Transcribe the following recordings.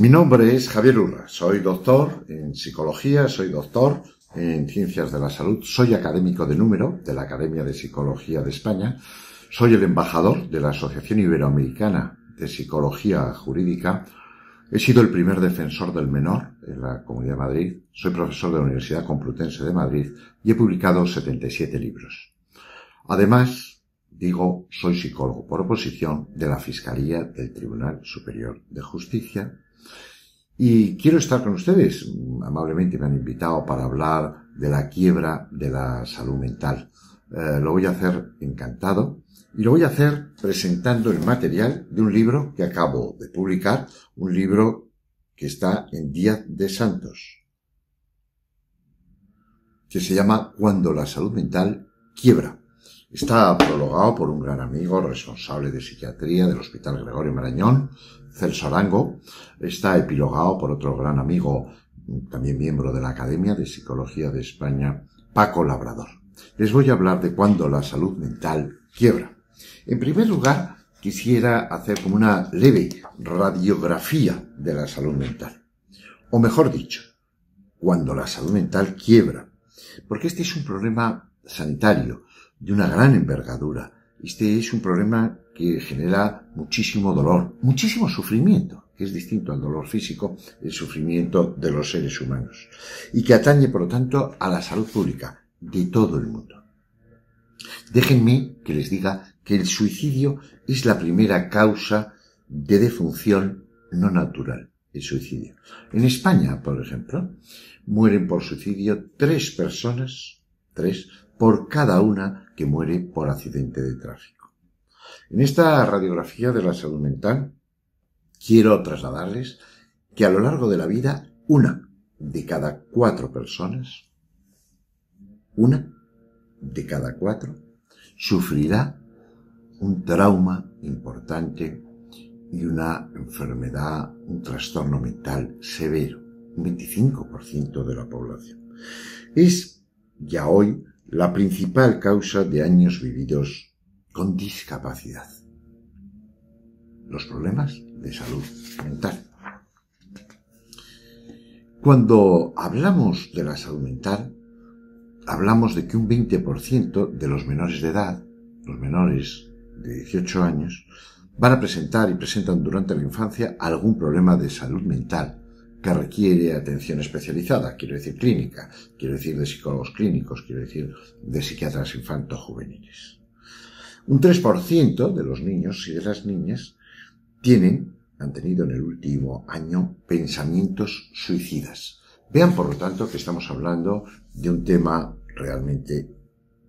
Mi nombre es Javier Urra, soy doctor en psicología, soy doctor en ciencias de la salud, soy académico de número de la Academia de Psicología de España, soy el embajador de la Asociación Iberoamericana de Psicología Jurídica, he sido el primer defensor del menor en la Comunidad de Madrid, soy profesor de la Universidad Complutense de Madrid y he publicado 77 libros. Además, soy psicólogo por oposición de la Fiscalía del Tribunal Superior de Justicia y quiero estar con ustedes. Amablemente me han invitado para hablar de la quiebra de la salud mental. Lo voy a hacer encantado y lo voy a hacer presentando el material de un libro que acabo de publicar, un libro que está en Díaz de Santos, que se llama Cuando la salud mental quiebra. Está prologado por un gran amigo, responsable de psiquiatría del Hospital Gregorio Marañón, Celso Arango. Está epilogado por otro gran amigo, también miembro de la Academia de Psicología de España, Paco Labrador. Les voy a hablar de cuando la salud mental quiebra. En primer lugar, quisiera hacer como una leve radiografía de la salud mental. O mejor dicho, cuando la salud mental quiebra. Porque este es un problema sanitario de una gran envergadura. Este es un problema que genera muchísimo dolor, muchísimo sufrimiento, que es distinto al dolor físico, el sufrimiento de los seres humanos, y que atañe, por lo tanto, a la salud pública de todo el mundo. Déjenme que les diga que el suicidio es la primera causa de defunción no natural, el suicidio. En España, por ejemplo, mueren por suicidio 3 personas, 3 por cada una que muere por accidente de tráfico. En esta radiografía de la salud mental quiero trasladarles que a lo largo de la vida 1 de cada 4 personas, 1 de cada 4, sufrirá un trauma importante y una enfermedad, un trastorno mental severo, un 25% de la población. Es ya hoy la principal causa de años vividos con discapacidad. Los problemas de salud mental. Cuando hablamos de la salud mental, hablamos de que un 20% de los menores de edad, los menores de 18 años, van a presentar y presentan durante la infancia algún problema de salud mental que requiere atención especializada, quiero decir clínica, quiero decir de psicólogos clínicos, quiero decir de psiquiatras infanto-juveniles. Un 3% de los niños y de las niñas han tenido en el último año pensamientos suicidas. Vean, por lo tanto, que estamos hablando de un tema realmente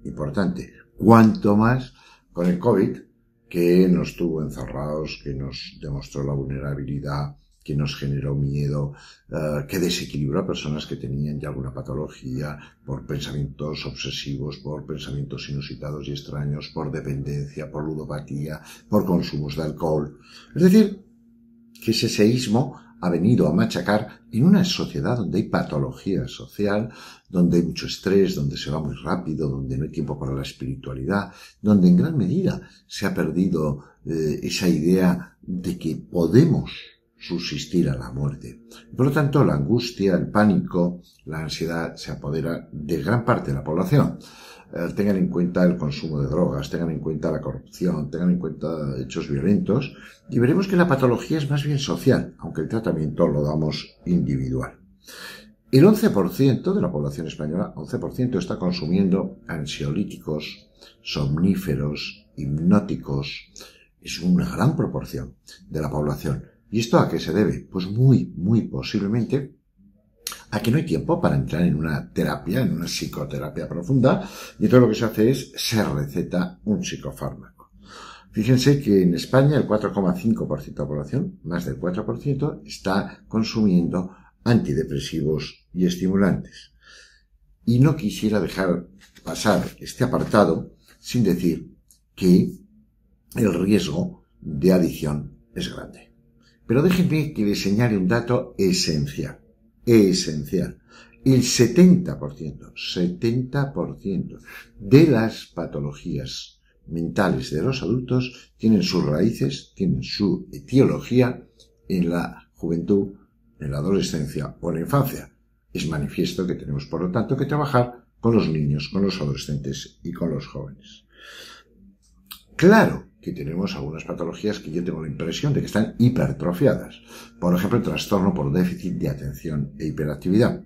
importante. Cuanto más con el COVID, que nos tuvo encerrados, que nos demostró la vulnerabilidad, que nos generó miedo, que desequilibró a personas que tenían ya alguna patología por pensamientos obsesivos, por pensamientos inusitados y extraños, por dependencia, por ludopatía, por consumos de alcohol. Es decir, que ese seísmo ha venido a machacar en una sociedad donde hay patología social, donde hay mucho estrés, donde se va muy rápido, donde no hay tiempo para la espiritualidad, donde en gran medida se ha perdido esa idea de que podemos subsistir a la muerte. Por lo tanto, la angustia, el pánico, la ansiedad se apodera de gran parte de la población. Tengan en cuenta el consumo de drogas, tengan en cuenta la corrupción, tengan en cuenta hechos violentos y veremos que la patología es más bien social, aunque el tratamiento lo damos individual. El 11% de la población española, 11% está consumiendo ansiolíticos, somníferos, hipnóticos. Es una gran proporción de la población. ¿Y esto a qué se debe? Pues muy posiblemente a que no hay tiempo para entrar en una terapia, en una psicoterapia profunda, y todo lo que se hace es se receta un psicofármaco. Fíjense que en España el 4,5% de la población, más del 4%, está consumiendo antidepresivos y estimulantes. Y no quisiera dejar pasar este apartado sin decir que el riesgo de adicción es grande. Pero déjenme que les señale un dato esencial. El 70% de las patologías mentales de los adultos tienen sus raíces, tienen su etiología en la juventud en la adolescencia o en la infancia. Es manifiesto que tenemos, por lo tanto, que trabajar con los niños, con los adolescentes y con los jóvenes. Claro que tenemos algunas patologías que yo tengo la impresión de que están hipertrofiadas. Por ejemplo, el trastorno por déficit de atención e hiperactividad.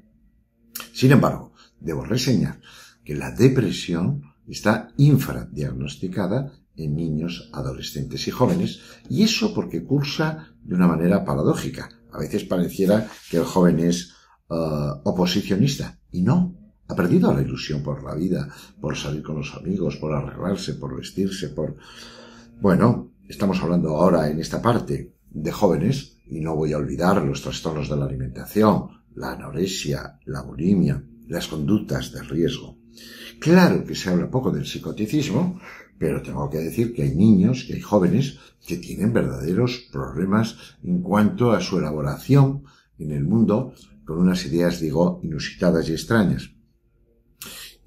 Sin embargo, debo reseñar que la depresión está infradiagnosticada en niños, adolescentes y jóvenes, y eso porque cursa de una manera paradójica. A veces pareciera que el joven es oposicionista, y no. Ha perdido la ilusión por la vida, por salir con los amigos, por arreglarse, por vestirse, por... Bueno, estamos hablando ahora en esta parte de jóvenes, y no voy a olvidar los trastornos de la alimentación, la anorexia, la bulimia, las conductas de riesgo. Claro que se habla poco del psicoticismo, pero tengo que decir que hay niños, que hay jóvenes que tienen verdaderos problemas en cuanto a su elaboración en el mundo, con unas ideas, digo, inusitadas y extrañas.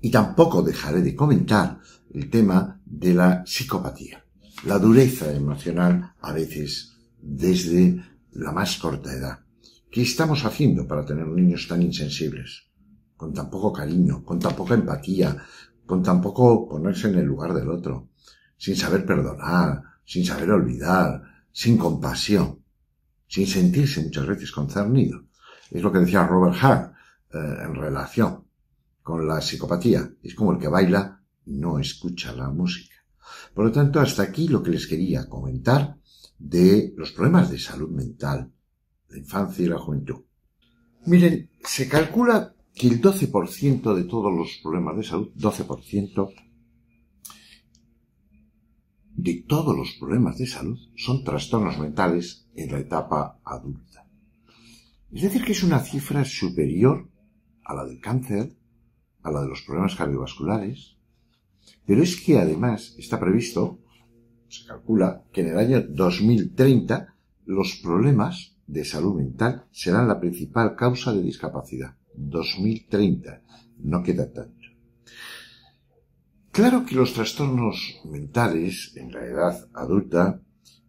Y tampoco dejaré de comentar el tema de la psicopatía, la dureza emocional a veces desde la más corta edad. ¿Qué estamos haciendo para tener niños tan insensibles? Con tan poco cariño, con tan poca empatía, con tan poco ponerse en el lugar del otro, sin saber perdonar, sin saber olvidar, sin compasión, sin sentirse muchas veces concernido. Es lo que decía Robert Hart en relación con la psicopatía. Es como el que baila y no escucha la música. Por lo tanto, hasta aquí lo que les quería comentar de los problemas de salud mental, la infancia y la juventud. Miren, se calcula que el 12% de todos los problemas de salud, 12% de todos los problemas de salud son trastornos mentales en la etapa adulta. Es decir, que es una cifra superior a la del cáncer, a la de los problemas cardiovasculares, pero es que además está previsto, se calcula, que en el año 2030 los problemas de salud mental serán la principal causa de discapacidad. 2030, no queda tanto. Claro que los trastornos mentales en la edad adulta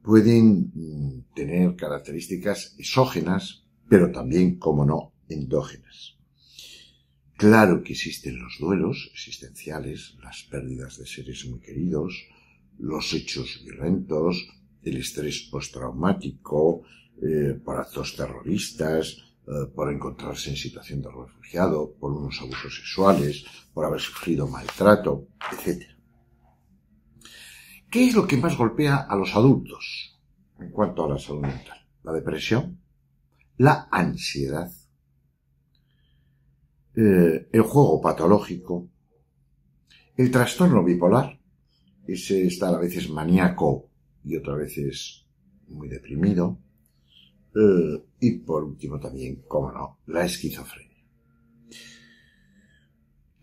pueden tener características exógenas, pero también, como no, endógenas. Claro que existen los duelos existenciales, las pérdidas de seres muy queridos, los hechos violentos, el estrés postraumático, por actos terroristas, por encontrarse en situación de refugiado, por unos abusos sexuales, por haber sufrido maltrato, etc. ¿Qué es lo que más golpea a los adultos en cuanto a la salud mental? La depresión, la ansiedad, el juego patológico, el trastorno bipolar, ese estar a veces maníaco y otras veces muy deprimido, y por último también, cómo no, la esquizofrenia.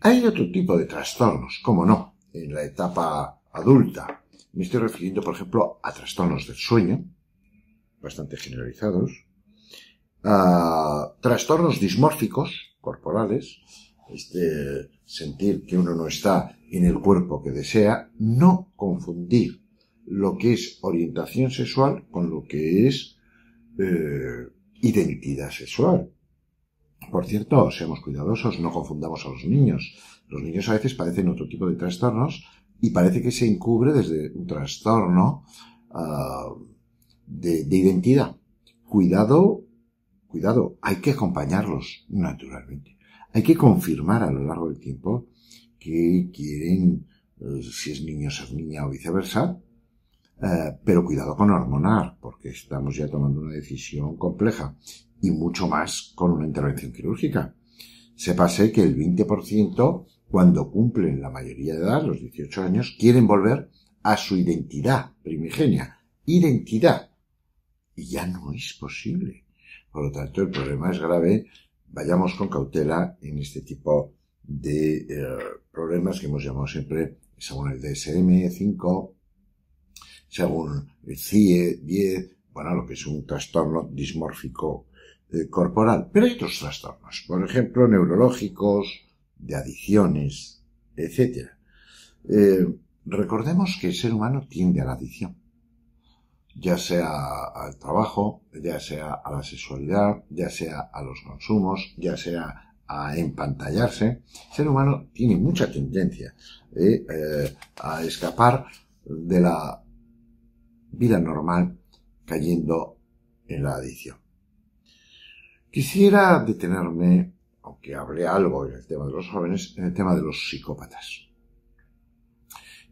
Hay otro tipo de trastornos, cómo no, en la etapa adulta. Me estoy refiriendo, por ejemplo, a trastornos del sueño, bastante generalizados, a trastornos dismórficos corporales, sentir que uno no está en el cuerpo que desea, no confundir lo que es orientación sexual con lo que es identidad sexual. Por cierto, seamos cuidadosos, no confundamos a los niños. Los niños a veces padecen otro tipo de trastornos y parece que se encubre desde un trastorno de identidad. Cuidado, hay que acompañarlos naturalmente. Hay que confirmar a lo largo del tiempo que quieren, si es niño, ser niña o viceversa, pero cuidado con hormonar, porque estamos ya tomando una decisión compleja y mucho más con una intervención quirúrgica. Sépase que el 20%, cuando cumplen la mayoría de edad, los 18 años, quieren volver a su identidad primigenia. Identidad. Y ya no es posible. Por lo tanto, el problema es grave. Vayamos con cautela en este tipo de problemas que hemos llamado siempre, según el DSM-5, según el CIE-10, bueno, lo que es un trastorno dismórfico corporal. Pero hay otros trastornos, por ejemplo, neurológicos, de adicciones, etc. Recordemos que el ser humano tiende a la adicción. ya sea al trabajo, ya sea a la sexualidad, ya sea a los consumos, ya sea a empantallarse. El ser humano tiene mucha tendencia a escapar de la vida normal cayendo en la adicción. Quisiera detenerme, aunque hablé algo en el tema de los jóvenes, en el tema de los psicópatas.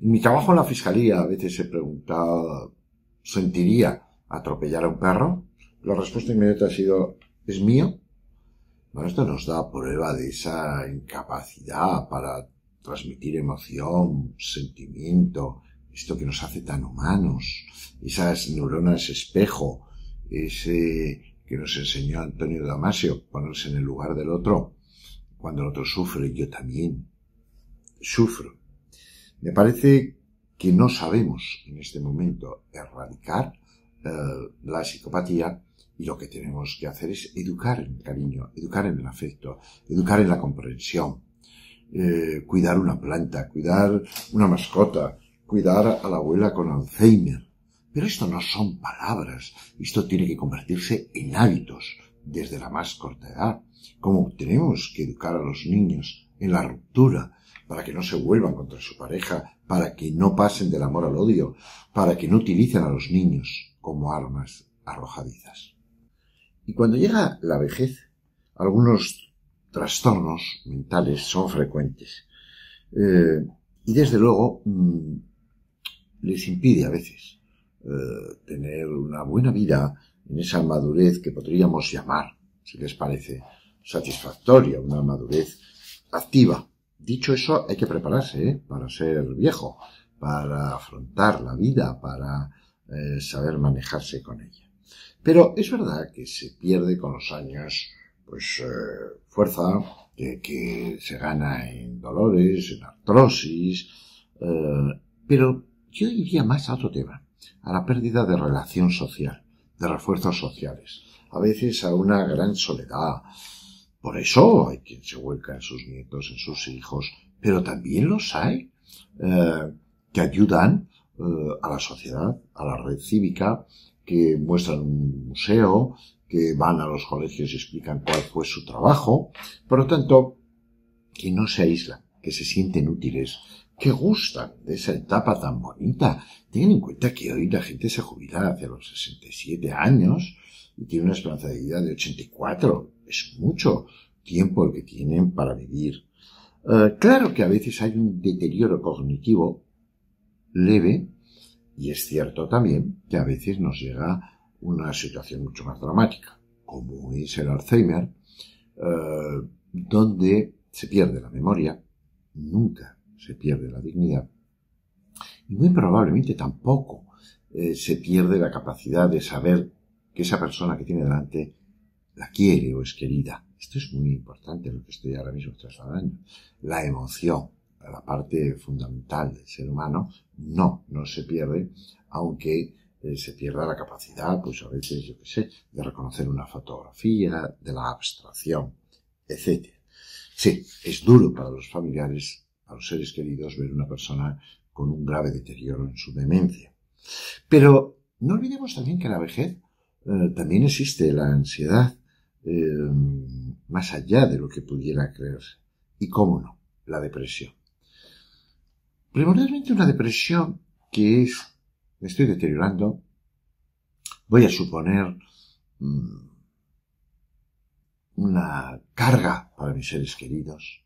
En mi trabajo en la fiscalía a veces se preguntaba, ¿sentiría atropellar a un perro? La respuesta inmediata ha sido, ¿es mío? Bueno, esto nos da prueba de esa incapacidad para transmitir emoción, sentimiento, esto que nos hace tan humanos, esas neuronas espejo, ese que nos enseñó Antonio Damasio, ponerse en el lugar del otro. Cuando el otro sufre, yo también sufro. Me parece que no sabemos en este momento erradicar la psicopatía, y lo que tenemos que hacer es educar en el cariño, educar en el afecto, educar en la comprensión, cuidar una planta, cuidar una mascota, cuidar a la abuela con Alzheimer. Pero esto no son palabras, esto tiene que convertirse en hábitos desde la más corta edad. Como tenemos que educar a los niños en la ruptura, para que no se vuelvan contra su pareja, para que no pasen del amor al odio, para que no utilicen a los niños como armas arrojadizas. Y cuando llega la vejez, algunos trastornos mentales son frecuentes. Y desde luego les impide a veces tener una buena vida en esa madurez que podríamos llamar, si les parece, satisfactoria, una madurez activa. Dicho eso, hay que prepararse para ser viejo, para afrontar la vida, para saber manejarse con ella. Pero es verdad que se pierde con los años, fuerza, que se gana en dolores, en artrosis, pero yo iría más a otro tema, a la pérdida de relación social, de refuerzos sociales, a veces a una gran soledad. Por eso hay quien se vuelca en sus nietos, en sus hijos, pero también los hay que ayudan a la sociedad, a la red cívica, que muestran un museo, que van a los colegios y explican cuál fue su trabajo. Por lo tanto, que no se aíslan, que se sienten útiles, que gustan de esa etapa tan bonita. Tengan en cuenta que hoy la gente se jubila hacia los 67 años y tiene una esperanza de vida de 84. Es mucho tiempo el que tienen para vivir. Claro que a veces hay un deterioro cognitivo leve, y es cierto también que a veces nos llega una situación mucho más dramática, como es el Alzheimer, donde se pierde la memoria, nunca se pierde la dignidad, y muy probablemente tampoco se pierde la capacidad de saber que esa persona que tiene delante la quiere o es querida. Esto es muy importante lo que estoy ahora mismo trasladando. La emoción, la parte fundamental del ser humano, no se pierde, aunque se pierda la capacidad, pues a veces, yo qué sé, de reconocer una fotografía, de la abstracción, etc. Sí, es duro para los familiares, para los seres queridos, ver una persona con un grave deterioro en su demencia. Pero no olvidemos también que en la vejez también existe la ansiedad, más allá de lo que pudiera creerse. Y cómo no, la depresión. Primordialmente una depresión que es, me estoy deteriorando, voy a suponer una carga para mis seres queridos,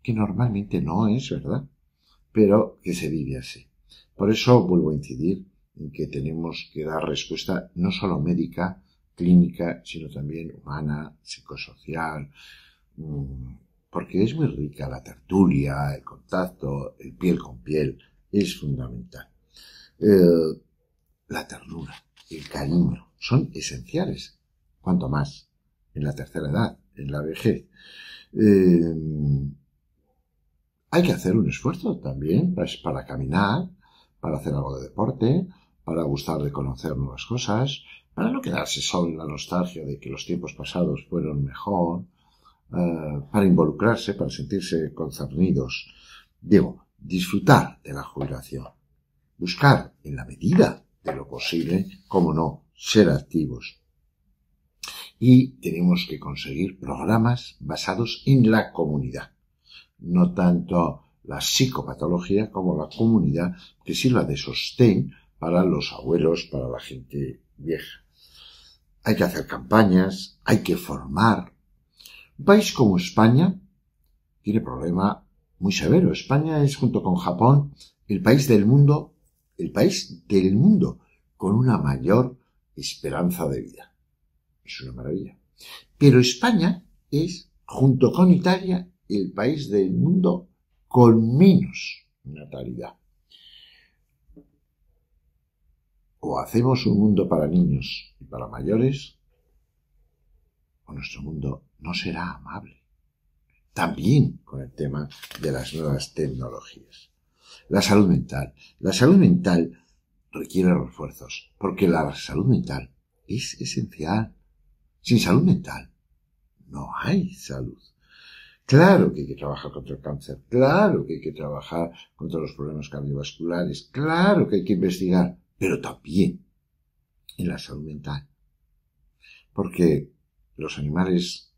que normalmente no es verdad, pero que se vive así. Por eso vuelvo a incidir en que tenemos que dar respuesta no solo médica, clínica, sino también humana, psicosocial, porque es muy rica la tertulia, el contacto, el piel con piel, es fundamental. La ternura, el cariño, son esenciales, cuanto más en la tercera edad, en la vejez. Hay que hacer un esfuerzo también para caminar, para hacer algo de deporte, para gustar de conocer nuevas cosas, para no quedarse solo en la nostalgia de que los tiempos pasados fueron mejor, para involucrarse, para sentirse concernidos. Digo, disfrutar de la jubilación, buscar, en la medida de lo posible, cómo no, ser activos. Y tenemos que conseguir programas basados en la comunidad, no tanto la psicopatología como la comunidad, que sirva de sostén para los abuelos, para la gente vieja. Hay que hacer campañas, hay que formar. Un país como España tiene problema muy severo. España es, junto con Japón, el país del mundo con una mayor esperanza de vida. Es una maravilla. Pero España es, junto con Italia, el país del mundo con menos natalidad. O hacemos un mundo para niños y para mayores, o nuestro mundo no será amable. También con el tema de las nuevas tecnologías. La salud mental. La salud mental requiere refuerzos, porque la salud mental es esencial. Sin salud mental no hay salud. Claro que hay que trabajar contra el cáncer, claro que hay que trabajar contra los problemas cardiovasculares, claro que hay que investigar, pero también en la salud mental. Porque los animales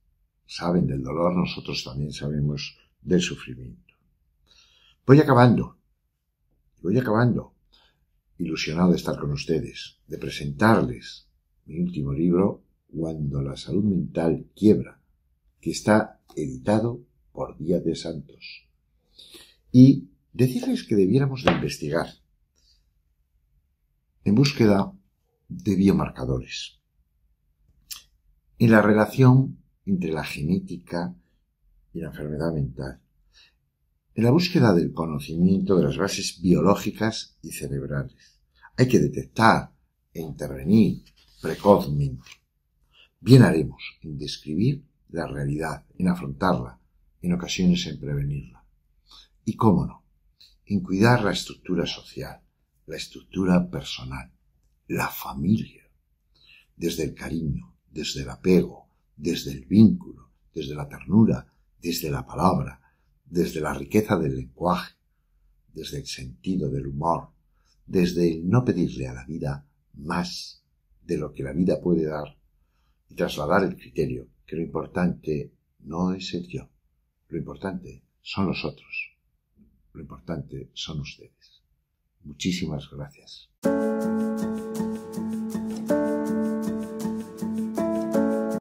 saben del dolor, nosotros también sabemos del sufrimiento. Voy acabando, ilusionado de estar con ustedes, de presentarles mi último libro, Cuando la salud mental quiebra, que está editado por Díaz de Santos. Y decirles que debiéramos de investigar en búsqueda de biomarcadores en la relación entre la genética y la enfermedad mental, en la búsqueda del conocimiento de las bases biológicas y cerebrales. Hay que detectar e intervenir precozmente. Bien haremos en describir la realidad, en afrontarla, en ocasiones en prevenirla. Y cómo no, en cuidar la estructura social, la estructura personal, la familia, desde el cariño, desde el apego, desde el vínculo, desde la ternura, desde la palabra, desde la riqueza del lenguaje, desde el sentido del humor, desde el no pedirle a la vida más de lo que la vida puede dar y trasladar el criterio que lo importante no es el yo, lo importante son los otros, lo importante son ustedes. Muchísimas gracias.